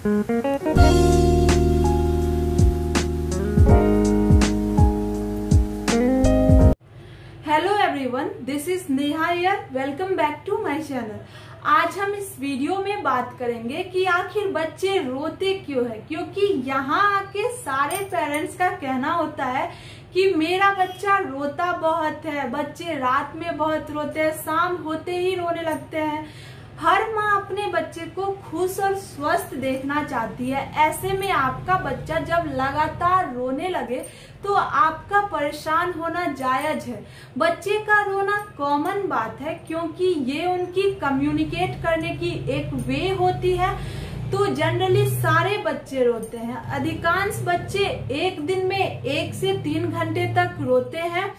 Hello everyone, this is Neha here. Welcome back to my channel. आज हम इस video में बात करेंगे कि आखिर बच्चे रोते क्यों है, क्योंकि यहाँ आके सारे पेरेंट्स का कहना होता है कि मेरा बच्चा रोता बहुत है, बच्चे रात में बहुत रोते हैं, शाम होते ही रोने लगते हैं। हर माँ अपने बच्चे को खुश और स्वस्थ देखना चाहती है। ऐसे में आपका बच्चा जब लगातार रोने लगे तो आपका परेशान होना जायज है। बच्चे का रोना कॉमन बात है, क्योंकि ये उनकी कम्युनिकेट करने की एक वे होती है। तो जनरली सारे बच्चे रोते हैं। अधिकांश बच्चे एक दिन में 1 से 3 घंटे तक रोते हैं।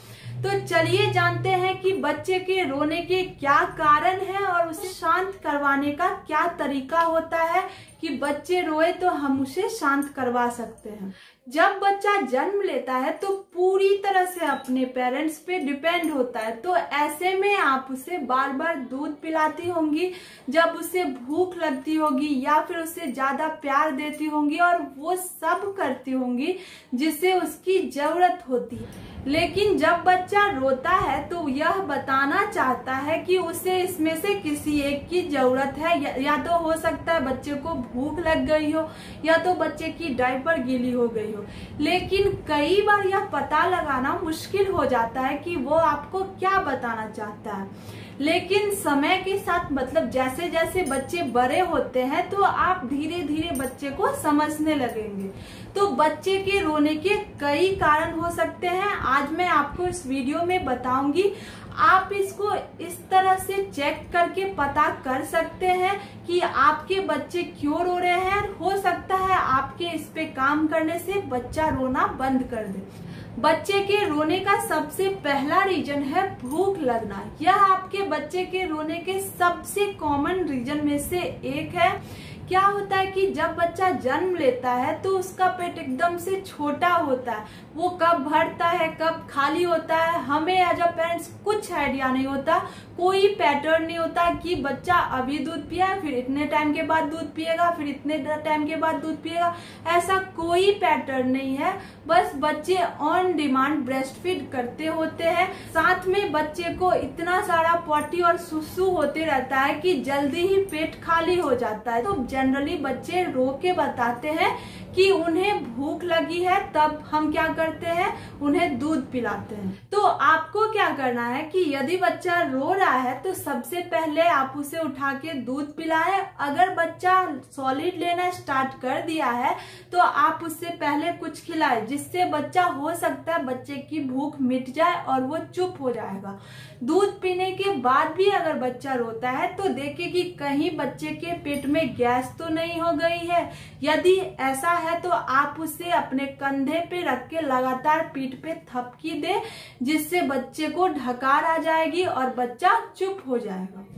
तो चलिए जानते हैं कि बच्चे के रोने के क्या कारण है और उसे शांत करवाने का क्या तरीका होता है कि बच्चे रोए तो हम उसे शांत करवा सकते हैं। जब बच्चा जन्म लेता है तो पूरी तरह से अपने पेरेंट्स पे डिपेंड होता है। तो ऐसे में आप उसे बार बार दूध पिलाती होंगी, जब उसे भूख लगती होगी या फिर उसे ज्यादा प्यार देती होंगी, और वो सब करती होंगी जिसे उसकी जरूरत होती है। लेकिन जब बच्चा रोता है तो यह बताना चाहता है कि उसे इसमें से किसी एक की जरूरत है। या तो हो सकता है बच्चे को भूख लग गई हो, या तो बच्चे की डायपर गीली हो गई हो। लेकिन कई बार यह पता लगाना मुश्किल हो जाता है कि वो आपको क्या बताना चाहता है। लेकिन समय के साथ, मतलब जैसे जैसे बच्चे बड़े होते हैं, तो आप धीरे धीरे बच्चे को समझने लगेंगे। तो बच्चे के रोने के कई कारण हो सकते हैं। आज मैं आपको इस वीडियो में बताऊंगी। आप इसको इस तरह से चेक करके पता कर सकते हैं कि आपके बच्चे क्यों रो रहे हैं। हो सकता है आपके इस पे काम करने से बच्चा रोना बंद कर दे। बच्चे के रोने का सबसे पहला रीजन है भूख लगना। यह आपके बच्चे के रोने के सबसे कॉमन रीजन में से एक है। क्या होता है कि जब बच्चा जन्म लेता है तो उसका पेट एकदम से छोटा होता है। वो कब भरता है, कब खाली होता है, हमें एज अ पेरेंट्स कुछ आइडिया नहीं होता। कोई पैटर्न नहीं होता कि बच्चा अभी दूध पिया, फिर इतने टाइम के बाद दूध पिएगा, फिर इतने टाइम के बाद दूध पिएगा। ऐसा कोई पैटर्न नहीं है। बस बच्चे ऑन डिमांड ब्रेस्ट फीड करते होते हैं। साथ में बच्चे को इतना सारा पॉटी और सुसु होते रहता है कि जल्दी ही पेट खाली हो जाता है। तो जनरली बच्चे रो के बताते हैं कि उन्हें भूख लगी है। तब हम क्या करते हैं, उन्हें दूध पिलाते हैं। तो आपको क्या करना है कि यदि बच्चा रो रहा है तो सबसे पहले आप उसे उठा के दूध पिलाएं। अगर बच्चा सॉलिड लेना स्टार्ट कर दिया है तो आप उससे पहले कुछ खिलाएं, जिससे बच्चा, हो सकता है बच्चे की भूख मिट जाए और वो चुप हो जाएगा। दूध पीने के बाद भी अगर बच्चा रोता है तो देखें कि कहीं बच्चे के पेट में गैस तो नहीं हो गई है। यदि ऐसा है तो आप उसे अपने कंधे पे रख के लगातार पीठ पे थपकी दे, जिससे बच्चे को ढकार आ जाएगी और बच्चा चुप हो जाएगा।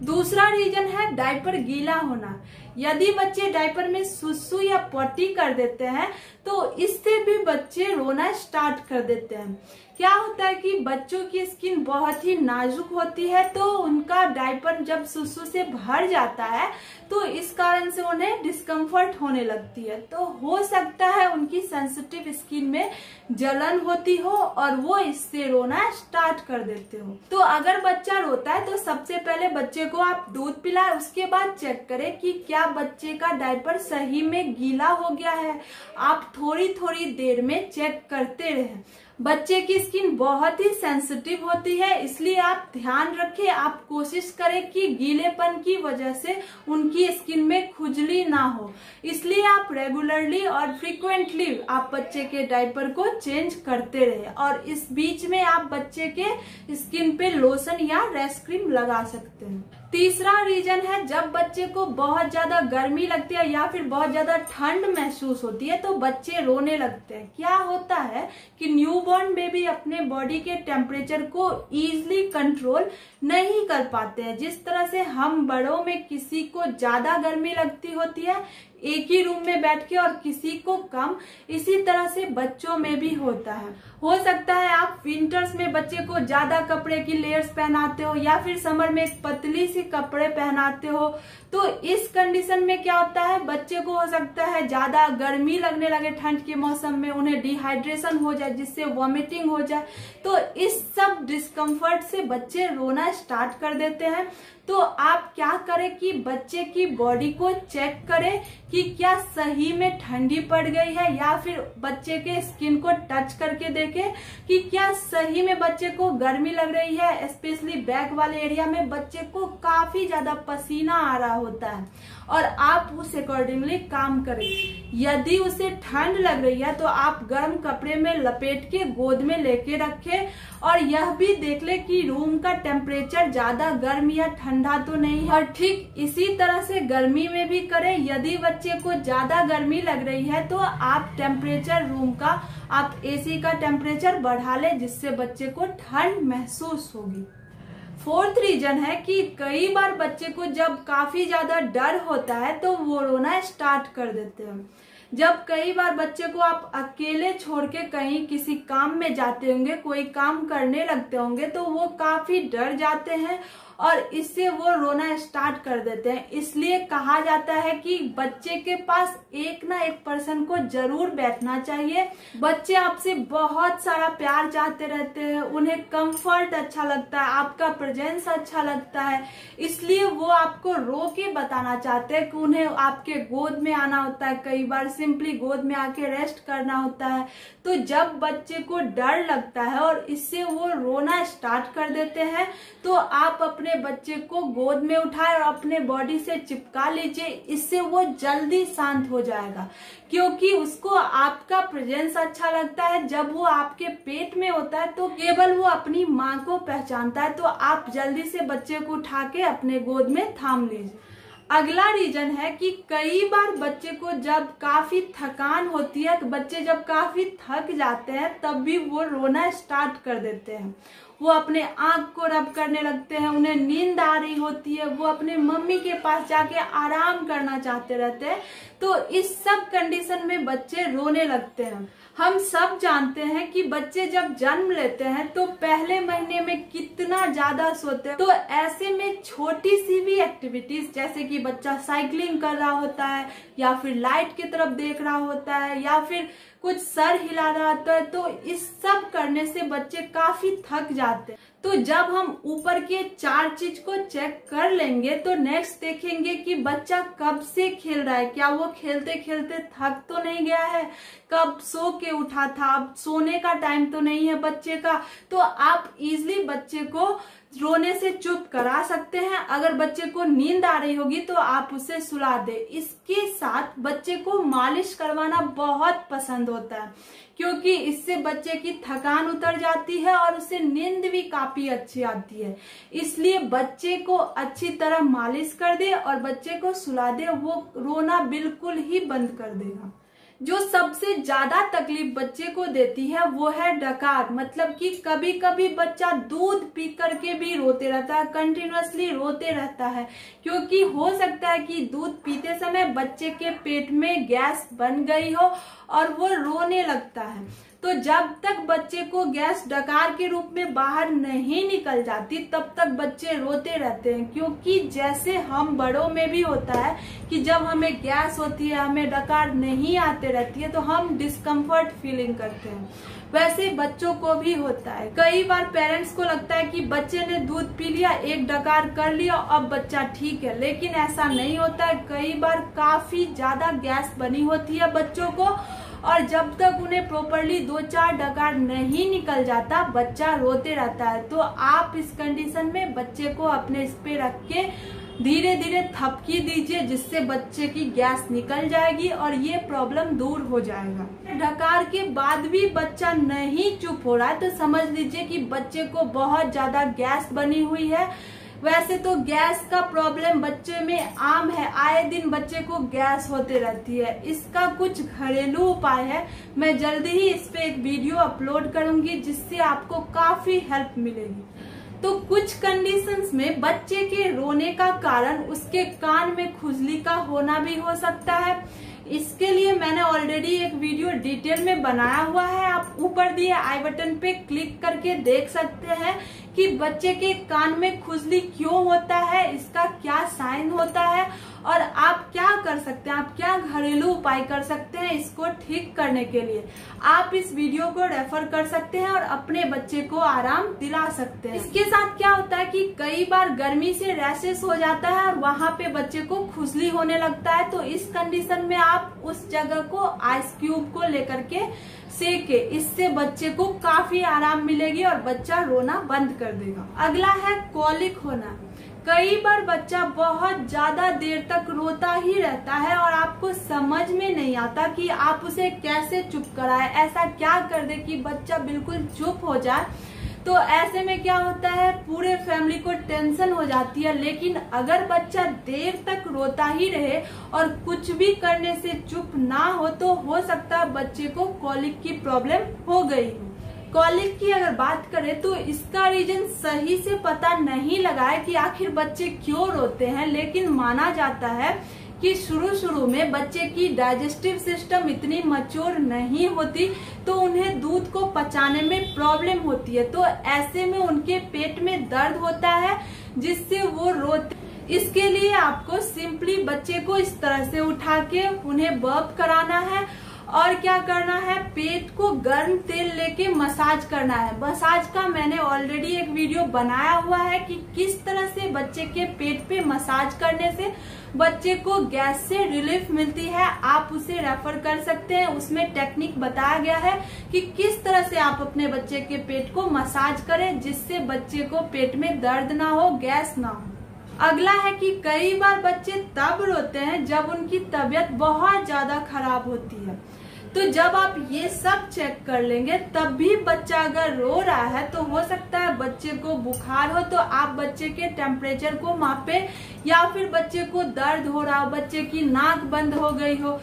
दूसरा रीजन है डायपर गीला होना। यदि बच्चे डायपर में सुसु या पॉटी कर देते हैं तो इससे भी बच्चे रोना स्टार्ट कर देते हैं। क्या होता है कि बच्चों की स्किन बहुत ही नाजुक होती है, तो उनका डायपर जब सुसु से भर जाता है तो इस कारण से उन्हें डिस्कम्फर्ट होने लगती है। तो हो सकता है उनकी सेंसिटिव स्किन में जलन होती हो और वो इससे रोना स्टार्ट कर देते हो। तो अगर बच्चा रोता है तो सबसे पहले बच्चे को आप दूध पिलाएं। उसके बाद चेक करें कि क्या बच्चे का डायपर सही में गीला हो गया है। आप थोड़ी थोड़ी देर में चेक करते रहें। बच्चे की स्किन बहुत ही सेंसिटिव होती है, इसलिए आप ध्यान रखें। आप कोशिश करें कि गीलेपन की वजह से उनकी स्किन में खुजली ना हो। इसलिए आप रेगुलरली और फ्रीक्वेंटली आप बच्चे के डायपर को चेंज करते रहे। और इस बीच में आप बच्चे के स्किन पे लोशन या रेस क्रीम लगा सकते हैं। तीसरा रीजन है जब बच्चे को बहुत ज्यादा गर्मी लगती है या फिर बहुत ज्यादा ठंड महसूस होती है तो बच्चे रोने लगते हैं। क्या होता है कि न्यूबॉर्न बेबी अपने बॉडी के टेम्परेचर को इजीली कंट्रोल नहीं कर पाते हैं। जिस तरह से हम बड़ों में किसी को ज्यादा गर्मी लगती होती है, एक ही रूम में बैठ के और किसी को कम। इसी तरह से बच्चों में भी होता है। हो सकता है आप विंटर्स में बच्चे को ज्यादा कपड़े की लेयर्स पहनाते हो या फिर समर में एक पतली सी कपड़े पहनाते हो, तो इस कंडीशन में क्या होता है, बच्चे को हो सकता है ज्यादा गर्मी लगने लगे ठंड के मौसम में, उन्हें डिहाइड्रेशन हो जाए जिससे वॉमिटिंग हो जाए। तो इस सब डिस्कम्फर्ट से बच्चे रोना स्टार्ट कर देते हैं। तो आप क्या करें कि बच्चे की बॉडी को चेक करें कि क्या सही में ठंडी पड़ गई है, या फिर बच्चे के स्किन को टच करके देखें कि क्या सही में बच्चे को गर्मी लग रही है। स्पेशली बैक वाले एरिया में बच्चे को काफी ज्यादा पसीना आ रहा होता है और आप उस अकॉर्डिंगली काम करें। यदि उसे ठंड लग रही है तो आप गर्म कपड़े में लपेट के गोद में लेके रखें और यह भी देख ले कि रूम का टेम्परेचर ज्यादा गर्म या ठंडा तो नहीं है। और ठीक इसी तरह से गर्मी में भी करें। यदि बच्चे को ज्यादा गर्मी लग रही है तो आप टेम्परेचर रूम का, आप एसी का टेम्परेचर बढ़ा ले जिससे बच्चे को ठंड महसूस होगी। फोर्थ रीजन है कि कई बार बच्चे को जब काफी ज्यादा डर होता है तो वो रोना स्टार्ट कर देते हैं। जब कई बार बच्चे को आप अकेले छोड़ के कहीं किसी काम में जाते होंगे, कोई काम करने लगते होंगे, तो वो काफी डर जाते हैं और इससे वो रोना स्टार्ट कर देते हैं। इसलिए कहा जाता है कि बच्चे के पास एक ना एक पर्सन को जरूर बैठना चाहिए। बच्चे आपसे बहुत सारा प्यार चाहते रहते हैं, उन्हें कंफर्ट अच्छा लगता है, आपका प्रेजेंस अच्छा लगता है, इसलिए वो आपको रो के बताना चाहते हैं कि उन्हें आपके गोद में आना होता है। कई बार सिंपली गोद में आके रेस्ट करना होता है। तो जब बच्चे को डर लगता है और इससे वो रोना स्टार्ट कर देते हैं तो आप अपने बच्चे को गोद में उठाए और अपने बॉडी से चिपका लीजिए। इससे वो जल्दी शांत हो जाएगा क्योंकि उसको आपका प्रेजेंस अच्छा लगता है। जब वो आपके पेट में होता है तो केवल वो अपनी माँ को पहचानता है। तो आप जल्दी से बच्चे को उठा के अपने गोद में थाम लीजिए। अगला रीजन है कि कई बार बच्चे को जब काफी थकान होती है, बच्चे जब काफी थक जाते हैं तब भी वो रोना स्टार्ट कर देते हैं। वो अपने आंख को रब करने लगते हैं, उन्हें नींद आ रही होती है, वो अपने मम्मी के पास जाके आराम करना चाहते रहते हैं। तो इस सब कंडीशन में बच्चे रोने लगते हैं। हम सब जानते हैं कि बच्चे जब जन्म लेते हैं तो पहले महीने में कितना ज्यादा सोते हैं। तो ऐसे में छोटी सी भी एक्टिविटीज जैसे कि बच्चा साइकिलिंग कर रहा होता है या फिर लाइट की तरफ देख रहा होता है या फिर कुछ सर हिला रहा होता है, तो इस सब करने से बच्चे काफी थक जाते हैं। तो जब हम ऊपर के 4 चीज को चेक कर लेंगे तो नेक्स्ट देखेंगे कि बच्चा कब से खेल रहा है, क्या वो खेलते खेलते थक तो नहीं गया है, कब सो के उठा था, अब सोने का टाइम तो नहीं है बच्चे का। तो आप इजीली बच्चे को रोने से चुप करा सकते हैं। अगर बच्चे को नींद आ रही होगी तो आप उसे सुला दे। इसके साथ बच्चे को मालिश करवाना बहुत पसंद होता है क्योंकि इससे बच्चे की थकान उतर जाती है और उसे नींद भी काफी अच्छी आती है। इसलिए बच्चे को अच्छी तरह मालिश कर दे और बच्चे को सुला दे, वो रोना बिल्कुल ही बंद कर देगा। जो सबसे ज्यादा तकलीफ बच्चे को देती है वो है डकार, मतलब कि कभी कभी बच्चा दूध पी करके भी रोते रहता है, कंटिन्यूअसली रोते रहता है क्योंकि हो सकता है कि दूध पीते समय बच्चे के पेट में गैस बन गई हो और वो रोने लगता है। तो जब तक बच्चे को गैस डकार के रूप में बाहर नहीं निकल जाती तब तक बच्चे रोते रहते हैं क्योंकि जैसे हम बड़ों में भी होता है कि जब हमें गैस होती है, हमें डकार नहीं आते रहती है तो हम डिस्कम्फर्ट फीलिंग करते हैं, वैसे बच्चों को भी होता है। कई बार पेरेंट्स को लगता है कि बच्चे ने दूध पी लिया, एक डकार कर लिया, अब बच्चा ठीक है, लेकिन ऐसा नहीं होता है। कई बार काफी ज्यादा गैस बनी होती है बच्चों को और जब तक उन्हें प्रॉपरली 2-4 डकार नहीं निकल जाता बच्चा रोते रहता है। तो आप इस कंडीशन में बच्चे को अपने इस पे रख के धीरे धीरे थपकी दीजिए जिससे बच्चे की गैस निकल जाएगी और ये प्रॉब्लम दूर हो जाएगा। डकार के बाद भी बच्चा नहीं चुप हो रहा है तो समझ लीजिए कि बच्चे को बहुत ज्यादा गैस बनी हुई है। वैसे तो गैस का प्रॉब्लम बच्चे में आम है, आए दिन बच्चे को गैस होते रहती है। इसका कुछ घरेलू उपाय है, मैं जल्दी ही इस पे एक वीडियो अपलोड करूंगी जिससे आपको काफी हेल्प मिलेगी। तो कुछ कंडीशंस में बच्चे के रोने का कारण उसके कान में खुजली का होना भी हो सकता है। इसके लिए मैंने ऑलरेडी एक वीडियो डिटेल में बनाया हुआ है, आप ऊपर दिए आई बटन पे क्लिक करके देख सकते हैं कि बच्चे के कान में खुजली क्यों होता है, इसका क्या साइन होता है और आप क्या कर सकते हैं, आप क्या घरेलू उपाय कर सकते हैं इसको ठीक करने के लिए। आप इस वीडियो को रेफर कर सकते हैं और अपने बच्चे को आराम दिला सकते हैं। इसके साथ क्या होता है कि कई बार गर्मी से रैशेस हो जाता है और वहां पे बच्चे को खुजली होने लगता है, तो इस कंडीशन में आप उस जगह को आइस क्यूब को लेकर के सेके, इससे बच्चे को काफी आराम मिलेगी और बच्चा रोना बंद कर देगा। अगला है कॉलिक होना। कई बार बच्चा बहुत ज्यादा देर तक रोता ही रहता है और आपको समझ में नहीं आता कि आप उसे कैसे चुप कराएं, ऐसा क्या कर दे कि बच्चा बिल्कुल चुप हो जाए। तो ऐसे में क्या होता है, पूरे फैमिली को टेंशन हो जाती है। लेकिन अगर बच्चा देर तक रोता ही रहे और कुछ भी करने से चुप ना हो तो हो सकता है बच्चे को कॉलिक की प्रॉब्लम हो गई हो। कॉलिक की अगर बात करें तो इसका रीजन सही से पता नहीं लगा है कि आखिर बच्चे क्यों रोते हैं, लेकिन माना जाता है कि शुरू में बच्चे की डाइजेस्टिव सिस्टम इतनी मैच्योर नहीं होती, तो उन्हें दूध को पचाने में प्रॉब्लम होती है। तो ऐसे में उनके पेट में दर्द होता है जिससे वो रोते। इसके लिए आपको सिंपली बच्चे को इस तरह से उठा के उन्हें बर्प कराना है और क्या करना है, पेट को गर्म तेल लेके मसाज करना है। मसाज का मैंने ऑलरेडी एक वीडियो बनाया हुआ है कि किस तरह से बच्चे के पेट पे मसाज करने से बच्चे को गैस से रिलीफ मिलती है, आप उसे रेफर कर सकते हैं। उसमें टेक्निक बताया गया है कि किस तरह से आप अपने बच्चे के पेट को मसाज करें जिससे बच्चे को पेट में दर्द ना हो, गैस ना हो। अगला है कि कई बार बच्चे तब रोते हैं जब उनकी तबीयत बहुत ज्यादा खराब होती है। तो जब आप ये सब चेक कर लेंगे तब भी बच्चा अगर रो रहा है तो हो सकता है बच्चे को बुखार हो, तो आप बच्चे के टेम्परेचर को मापे, या फिर बच्चे को दर्द हो रहा हो, बच्चे की नाक बंद हो गई हो।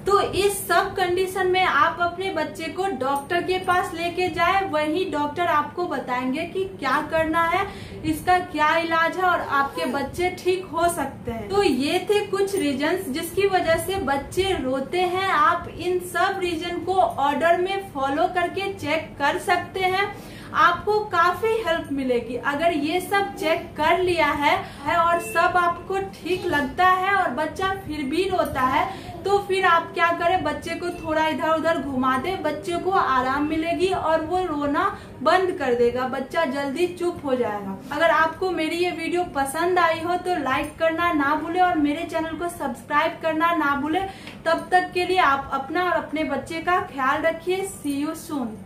तो इस सब कंडीशन में आप अपने बच्चे को डॉक्टर के पास लेके जाए, वही डॉक्टर आपको बताएंगे कि क्या करना है, इसका क्या इलाज है और आपके बच्चे ठीक हो सकते हैं। तो ये थे कुछ रीजंस जिसकी वजह से बच्चे रोते हैं। आप इन सब रीजन को ऑर्डर में फॉलो करके चेक कर सकते हैं, आपको काफी हेल्प मिलेगी। अगर ये सब चेक कर लिया है और सब आपको ठीक लगता है और बच्चा फिर भी रोता है, तो फिर आप क्या करें, बच्चे को थोड़ा इधर उधर घुमा दे, बच्चे को आराम मिलेगी और वो रोना बंद कर देगा, बच्चा जल्दी चुप हो जाएगा। अगर आपको मेरी ये वीडियो पसंद आई हो तो लाइक करना ना भूले और मेरे चैनल को सब्सक्राइब करना ना भूले। तब तक के लिए आप अपना और अपने बच्चे का ख्याल रखिए। सी यू सून।